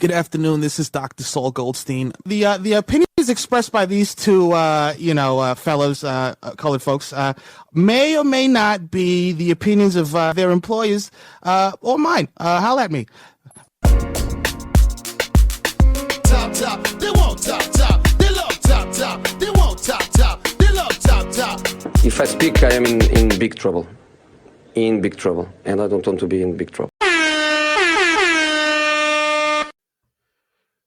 Good afternoon. This is Dr. Saul Goldstein. The opinions expressed by these two, fellows, colored folks, may or may not be the opinions of their employers or mine. Holla at me. Top, they want top, they love top, they want top, they love top. If I speak, I am in big trouble. In big trouble. And I don't want to be in big trouble.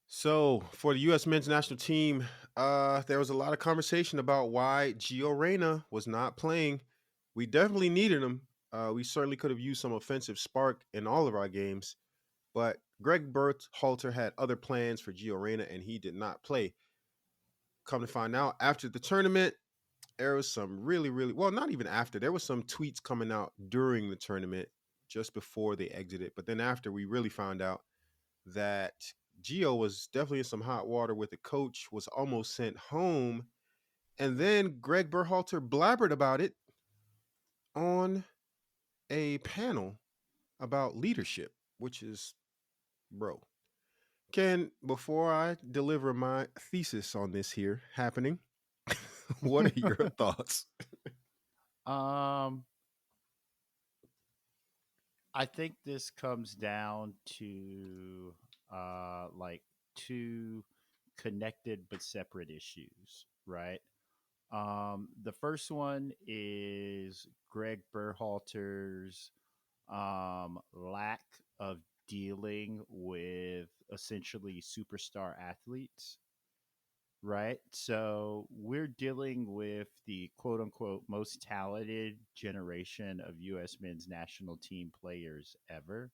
So, for the U.S. men's national team, there was a lot of conversation about why Gio Reyna was not playing. We definitely needed him. We certainly could have used some offensive spark in all of our games. But Gregg Berhalter had other plans for Gio Reyna, and he did not play. Come to find out, after the tournament, there was some well, not even after. There was some tweets coming out during the tournament, just before they exited. But then after, we really found out that Gio was definitely in some hot water with the coach, was almost sent home. And then Gregg Berhalter blabbered about it on a panel about leadership, which is, bro. Ken, before I deliver my thesis on this here happening, what are your thoughts? I think this comes down to like two connected but separate issues, right? The first one is Gregg Berhalter's lack of dealing with essentially superstar athletes, right? So we're dealing with the quote unquote most talented generation of U.S. men's national team players ever,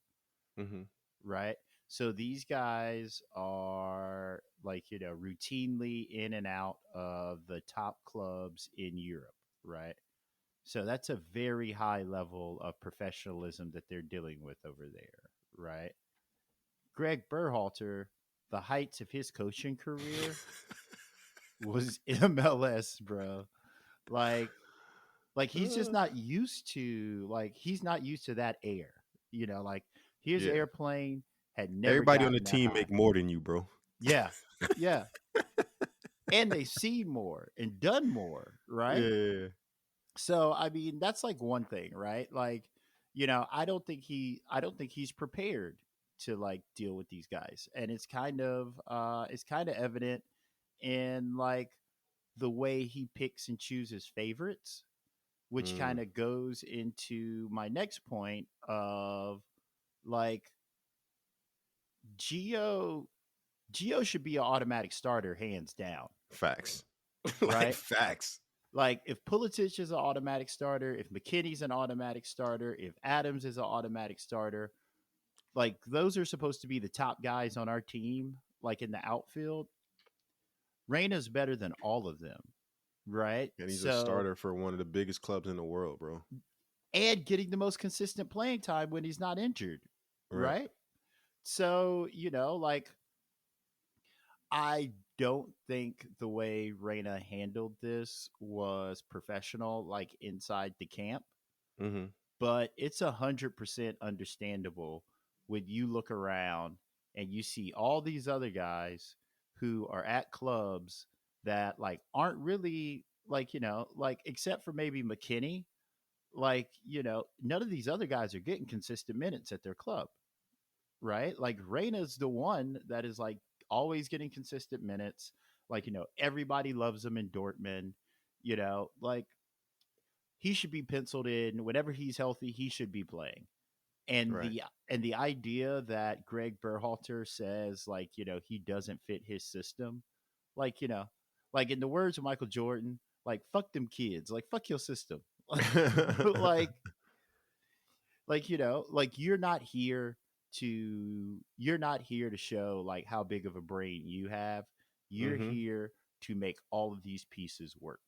Mm-hmm. right? So these guys are routinely in and out of the top clubs in Europe, right? So that's a very high level of professionalism that they're dealing with over there, right? Gregg Berhalter, the heights of his coaching career was MLS, bro. Like he's just not used to he's not used to that air. Like his Yeah. airplane had never Everybody on gotten the that team high. make more than you, bro. Yeah. Yeah. And they've seen more and done more, right? Yeah. So I mean, that's like one thing, right? Like, I don't think he's prepared to like deal with these guys. And it's kind of evident in like the way he picks and chooses favorites, which kind Mm. of goes into my next point of like Geo Geo should be an automatic starter hands down, Facts. Like right? facts. Like if Pulisic is an automatic starter, if McKinney's an automatic starter, if Adams is an automatic starter, like those are supposed to be the top guys on our team, like in the outfield. Reyna's better than all of them, right? And he's a So, starter for one of the biggest clubs in the world, bro. and getting the most consistent playing time when he's not injured, Right. right? So, like I don't think the way Reyna handled this was professional, like inside the camp, Mm-hmm. but it's 100% understandable when you look around and you see all these other guys who are at clubs that like aren't really like except for maybe McKinney, none of these other guys are getting consistent minutes at their club, right? Like Reyna's the one that is like always getting consistent minutes. Like, everybody loves him in Dortmund, like he should be penciled in whenever he's healthy, he should be playing. And Right. the idea that Gregg Berhalter says he doesn't fit his system, like, like in the words of Michael Jordan, like fuck them kids, like fuck your system. like like you're not here to show like how big of a brain you have. You're Mm-hmm. here to make all of these pieces work.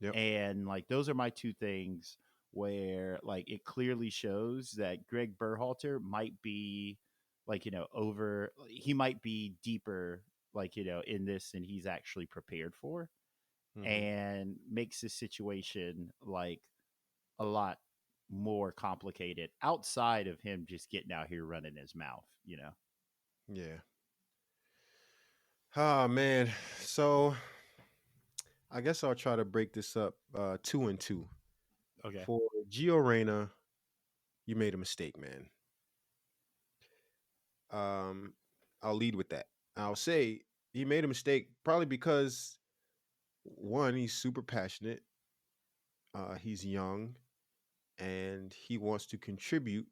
Yep. And like those are my two things where like it clearly shows that Gregg Berhalter might be he might be deeper in this than he's actually prepared for, Mm-hmm. and makes this situation like a lot more complicated outside of him just getting out here running his mouth. Yeah. Oh man. So I guess I'll try to break this up two and two. Okay. For Gio Reyna, you made a mistake, man. Um, I'll lead with that. I'll say he made a mistake probably because one, he's super passionate, he's young, and he wants to contribute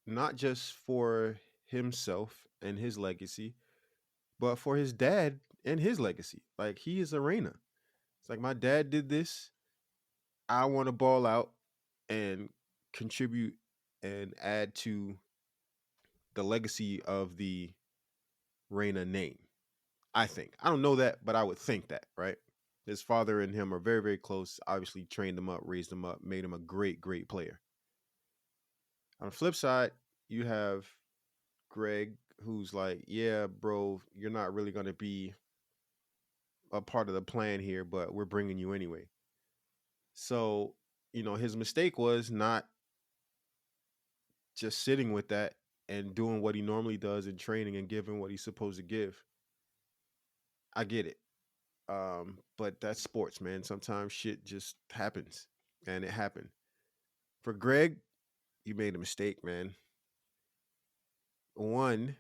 not just for himself and his legacy, but for his dad and his legacy. Like he is a Reina. It's like my dad did this. I want to ball out and contribute and add to the legacy of the Reina name. I think. I don't know that, but I would think that, right? His father and him are very, very close. Obviously, trained him up, raised him up, made him a great, great player. On the flip side, you have Greg, who's like, yeah, bro, you're not really going to be a part of the plan here, but we're bringing you anyway. So, his mistake was not just sitting with that and doing what he normally does in training and giving what he's supposed to give. I get it. But that's sports, man. Sometimes shit just happens, and it happened. For Greg, you made a mistake, man. One,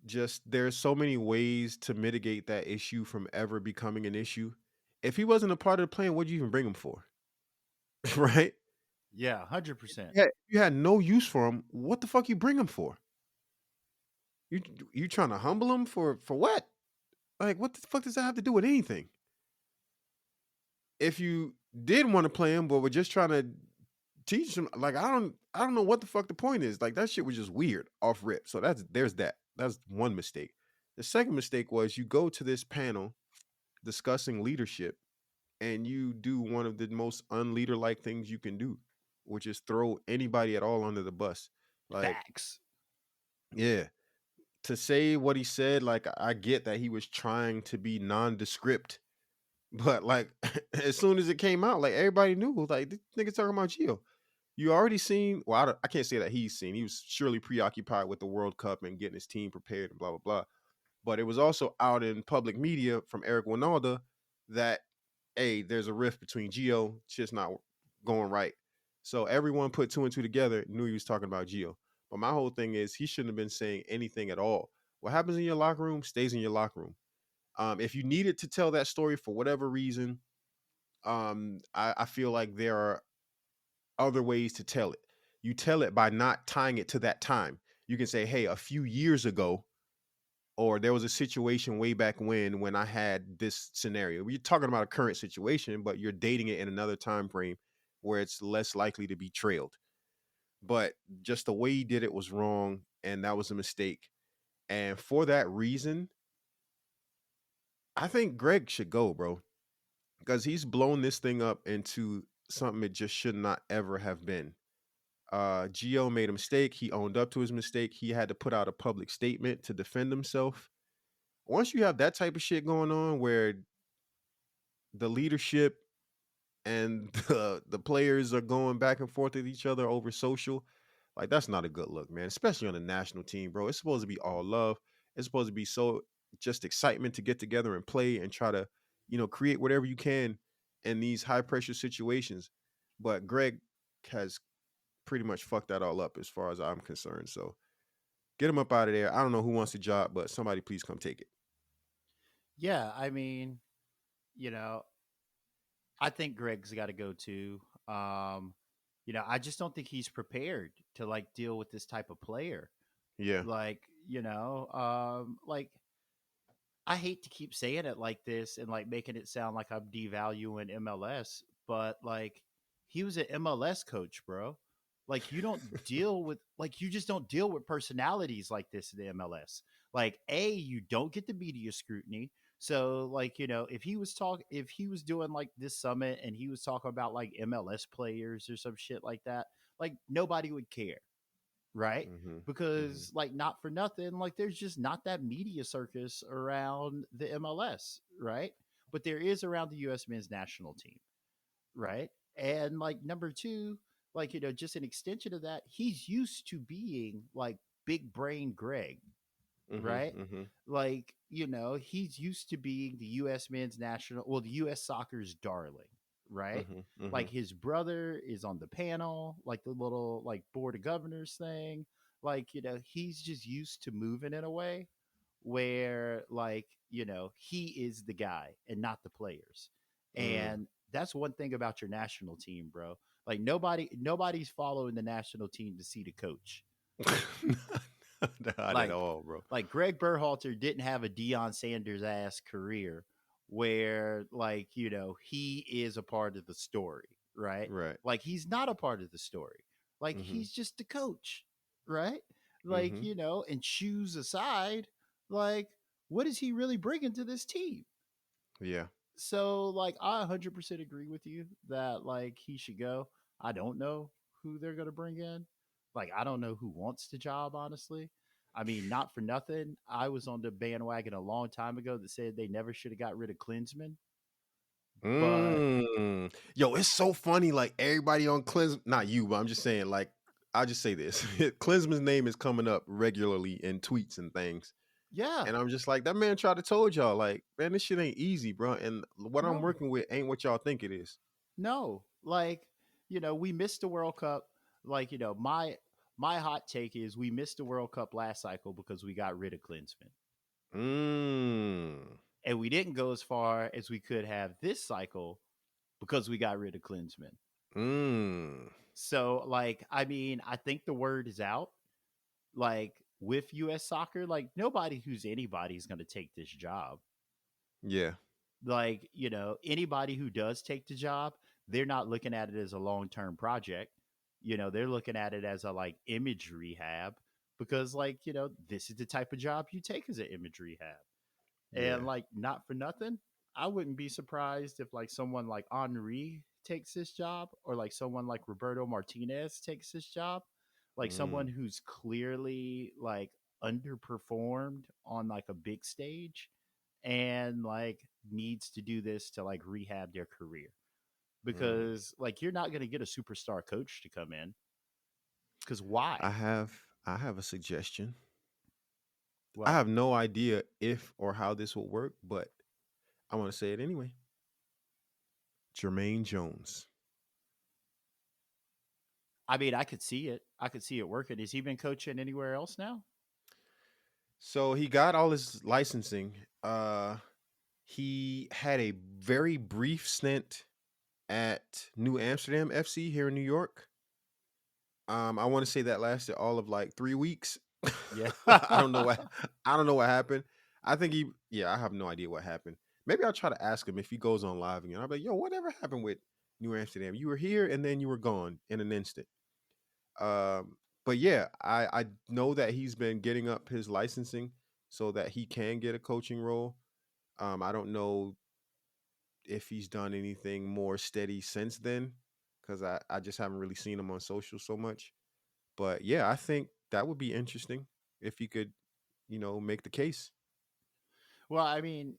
just there's so many ways to mitigate that issue from ever becoming an issue. If he wasn't a part of the plan, what'd you even bring him for? Right? Yeah, 100%. Yeah, you had no use for him. What the fuck you bring him for? You you trying to humble him for what? Like, what the fuck does that have to do with anything? If you did want to play him, but were just trying to teach him, like I don't know what the fuck the point is. Like that shit was just weird off rip. So there's that. That's one mistake. The second mistake was you go to this panel discussing leadership and you do one of the most unleader like things you can do, which is throw anybody at all under the bus. Like, Facts. yeah, to say what he said, like I get that he was trying to be nondescript, but like as soon as it came out, like everybody knew, like this nigga talking about Gio. You already seen. Well, I can't say that he's seen. He was surely preoccupied with the World Cup and getting his team prepared and blah blah blah. But it was also out in public media from Eric Winalda that hey, there's a rift between Gio. Shit's not going right. So everyone put two and two together, knew he was talking about Gio. But my whole thing is he shouldn't have been saying anything at all. What happens in your locker room stays in your locker room. If you needed to tell that story for whatever reason, I feel like there are other ways to tell it. You tell it by not tying it to that time. You can say, hey, a few years ago, or there was a situation way back when I had this scenario. We're talking about a current situation, but you're dating it in another time frame where it's less likely to be trailed. But just the way he did it was wrong, and that was a mistake. And for that reason, I think Greg should go, bro, because he's blown this thing up into something it just should not ever have been. Gio made a mistake. He owned up to his mistake. He had to put out a public statement to defend himself. Once you have that type of shit going on where the leadership and the players are going back and forth with each other over social, like that's not a good look, man. Especially on a national team, bro. It's supposed to be all love. It's supposed to be so just excitement to get together and play and try to, create whatever you can in these high pressure situations. But Greg has pretty much fucked that all up as far as I'm concerned. So get him up out of there. I don't know who wants the job, but somebody please come take it. Yeah, I mean, you know, I think Greg's got to go too. Um, I just don't think he's prepared to like deal with this type of player. Yeah. Like, like I hate to keep saying it like this and like making it sound like I'm devaluing MLS, but like he was an MLS coach, bro. Like you just don't deal with personalities like this in the MLS. Like you don't get the media scrutiny. So like, if he was doing like this summit and he was talking about like MLS players or some shit like that, like nobody would care, right? Hmm. Hmm. Because like not for nothing, like there's just not that media circus around the MLS, right? But there is around the US men's national team, right? And like number two, like just an extension of that, he's used to being like big brain Greg, right? Mm-hmm. Like, he's used to being the U.S. the U.S. soccer's darling, right? Mm-hmm. Mm-hmm. Like his brother is on the panel, like the little like board of governors thing. Like, he's just used to moving in a way where like, he is the guy and not the players. Mm. And that's one thing about your national team, bro. Like nobody's following the national team to see the coach. Not at Like all, bro. like Gregg Berhalter didn't have a Deion Sanders ass career where like, he is a part of the story, right? Right. Like he's not a part of the story. Like Mm-hmm. he's just the coach, right? Like, Mm-hmm. and shoes aside, like what is he really bringing to this team? Yeah. So like I 100% agree with you that like he should go. I don't know who they're going to bring in. Like I don't know who wants the job, honestly. I mean, not for nothing. I was on the bandwagon a long time ago that said they never should have got rid of Klinsman. But Yo, it's so funny. Like everybody on Klinsman, not you, but I'm just saying. Like, I'll just say this: Klinsman's name is coming up regularly in tweets and things, yeah, and I'm just like, that man tried to told y'all, like, man, this shit ain't easy, bro. And what I'm no, working with ain't what y'all think it is. no. Like, we missed the World Cup. Like, my hot take is we missed the World Cup last cycle because we got rid of Klinsman. Mm. And we didn't go as far as we could have this cycle because we got rid of Klinsman. Mm. So, like, I mean, I think the word is out. Like, with U.S. soccer, like, nobody who's anybody is going to take this job. Yeah. Like, anybody who does take the job, they're not looking at it as a long-term project. They're looking at it as a, like, image rehab because, like, this is the type of job you take as an image rehab. Yeah. And like, not for nothing, I wouldn't be surprised if like someone like Henri takes this job or like someone like Roberto Martinez takes this job, like someone Mm. who's clearly like underperformed on like a big stage and like needs to do this to like rehab their career. Mm. Because like you're not going to get a superstar coach to come in. Because why? I have a suggestion. I What? have no idea if or how this will work, but I want to say it anyway. Jermaine Jones. I mean, I could see it. I could see it working. Has he been coaching anywhere else now? So he got all his licensing. He had a very brief stint at New Amsterdam FC here in New York. I want to say that lasted all of like 3 weeks. Yeah. I don't know what happened. I think I have no idea what happened. Maybe I'll try to ask him if he goes on live again. I'll be like, yo, whatever happened with New Amsterdam? You were here and then you were gone in an instant. But yeah, I know that he's been getting up his licensing so that he can get a coaching role. I don't know if he's done anything more steady since then because I just haven't really seen him on social so much. But yeah, I think that would be interesting if he could, make the case. Well, I mean,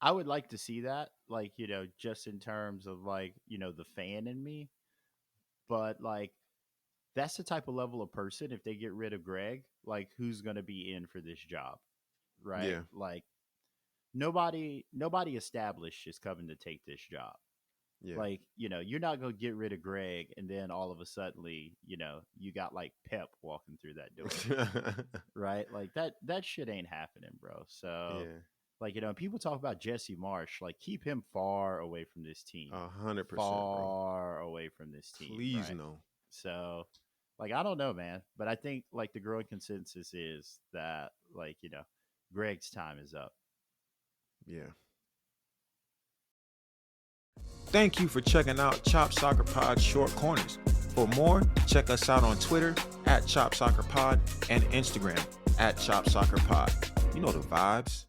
I would like to see that, like, just in terms of like, the fan in me. But like, that's the type of level of person, if they get rid of Greg, like, who's going to be in for this job? Right? Yeah, Like, nobody established is coming to take this job. yeah. Like, you're not going to get rid of Greg and then all of a sudden, you got like Pep walking through that door. Right? Like that shit ain't happening, bro. So Yeah, like, people talk about Jesse Marsh, like keep him far away from this team. 100%, bro. Far away from this team. Please right? no. So like, I don't know, man, but I think like the growing consensus is that like, Greg's time is up. Yeah. Thank you for checking out Chop Soccer Pod Short Corners. For more, check us out on Twitter @Chop Soccer Pod and Instagram @Chop Soccer Pod. You know the vibes.